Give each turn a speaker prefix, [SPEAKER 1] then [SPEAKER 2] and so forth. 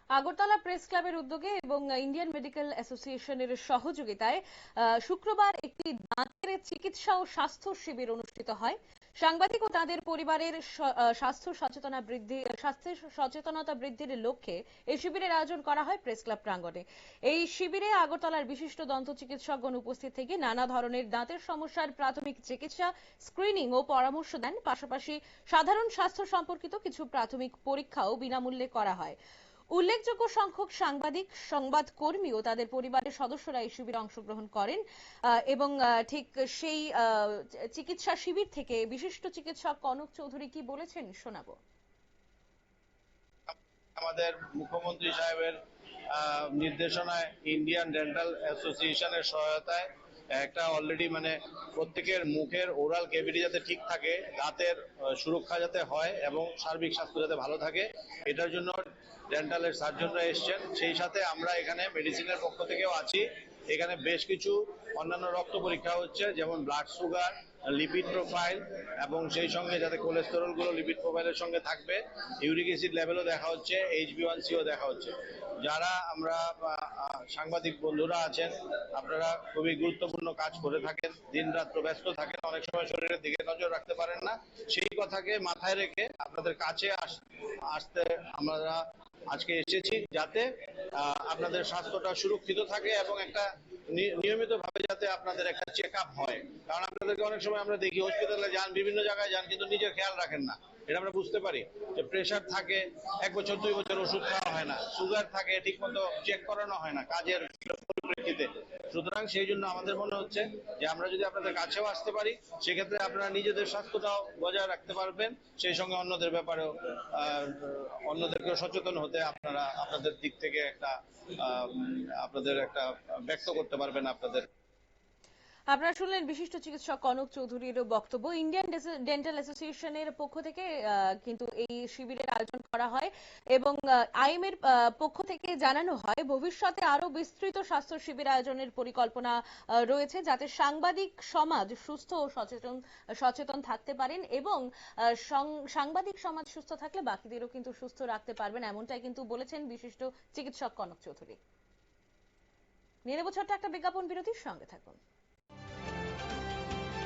[SPEAKER 1] Agartala press ক্লাবের উদ্যোগে এবং ইন্ডিয়ান মেডিকেল অ্যাসোসিয়েশনের সহযোগিতায় শুক্রবার একটি দাঁতের চিকিৎসা ও স্বাস্থ্য শিবির অনুষ্ঠিত হয়। সাংবাদিক ও তাদের পরিবারের স্বাস্থ্য সচেতনতা বৃদ্ধির লক্ষ্যে এই শিবিরের আয়োজন করা হয় প্রেস ক্লাব প্রাঙ্গণে। এই শিবিরে আগরতলার বিশিষ্ট দন্ত চিকিৎসকগণ উপস্থিত থেকে নানা ধরনের দাঁতের সমস্যার প্রাথমিক চিকিৎসা, স্ক্রিনিং ও পরামর্শ দেন। পাশাপাশি সাধারণ স্বাস্থ্য সম্পর্কিত কিছু প্রাথমিক পরীক্ষাও বিনামূল্যে করা হয়। উল্লেখযোগ্য সংখ্যক সাংবাদিক, সংবাদকর্মী ও তাদের পরিবারের সদস্যরা এই শিবিরে অংশগ্রহণ করেন এবং ঠিক সেই চিকিৎসা শিবির থেকে বিশিষ্ট চিকিৎসক কনক চৌধুরী কি বলেছেন শোনাবো।
[SPEAKER 2] আমাদের মুখ্যমন্ত্রী সাহেবের নির্দেশনায় ইন্ডিয়ান ডেন্টাল অ্যাসোসিয়েশনের সহায়তায় একটা অলরেডি প্রত্যেকের মুখের ওরাল ক্যাভিটি যাতে ঠিক থাকে, দাঁতের সুরক্ষা যাতে হয় এবং সার্বিক স্বাস্থ্য যাতে ভালো থাকে, এটার জন্য ডেন্টালের সার্জনরা এসছেন। সেই সাথে আমরা এখানে মেডিসিনের পক্ষ থেকেও আছি। এখানে বেশ কিছু অন্যান্য রক্ত পরীক্ষা হচ্ছে, যেমন ব্লাড সুগার, লিপিড প্রোফাইল এবং সেই সঙ্গে যাতে কোলেস্টেরল গুলো লিপিড প্রোফাইলের সঙ্গে থাকবে, ইউরিক অ্যাসিড লেভেলও দেখা হচ্ছে, HbA1cও দেখা হচ্ছে। যারা আমরা সাংবাদিক বন্ধুরা আছেন, আপনারা খুবই গুরুত্বপূর্ণ কাজ করে থাকেন, দিনরাত ব্যস্ত থাকেন, অনেক সময় শরীরের দিকে নজর রাখতে পারেন না। সেই কথাকে মাথায় রেখে আপনাদের কাছে আসতে আমরা আজকে এসেছি, যাতে আপনাদের স্বাস্থ্যটা সুরক্ষিত থাকে এবং একটা নিয়মিত ভাবে যাতে আপনাদের একটা চেক আপ হয়। কারণ আপনাদেরকে অনেক সময় আমরা দেখি হসপিটালে যান, বিভিন্ন জায়গায় যান, কিন্তু নিজের খেয়াল রাখেন না। এটা আমরা বুঝতে পারি যে প্রেশার থাকে, 1 বছর 2 বছর ওষুধ খাওয়া হয় না, সুগার থাকে, ঠিক মতো চেক করানো হয় না কাজের পরিপ্রেক্ষিতে। সুতরাং সেই জন্য আমাদের মনে হচ্ছে যে আমরা যদি আপনাদের কাছেও আসতে পারি, সেক্ষেত্রে আপনারা নিজেদের স্বাস্থ্যটাও বজায় রাখতে পারবেন, সেই সঙ্গে অন্যদের ব্যাপারেও অন্যদেরকেও সচেতন হতে আপনারা আপনাদের দিক থেকে একটা আপনাদের একটা ব্যক্ত করতে পারবেন আপনাদের।
[SPEAKER 1] আপনারা শুনলেন বিশিষ্ট চিকিৎসক কনক চৌধুরীর বক্তব্য। ইন্ডিয়ান ডেন্টাল অ্যাসোসিয়েশনের পক্ষ থেকে কিন্তু এই শিবিরের আয়োজন করা হয় এবং আইএম এর পক্ষ থেকে জানানো হয় ভবিষ্যতে আরো বিস্তৃত স্বাস্থ্য শিবির আয়োজনের পরিকল্পনা রয়েছে, যাতে সাংবাদিক সমাজ সুস্থ ও সচেতন থাকতে পারেন এবং সাংবাদিক সমাজ সুস্থ থাকলে বাকিদেরও কিন্তু সুস্থ রাখতে পারবেন, এমনটাই কিন্তু বলেছেন বিশিষ্ট চিকিৎসক কনক চৌধুরী। নিয়ে নেব ছোট্ট একটা বিজ্ঞাপন বিরতির, সঙ্গে থাকুন।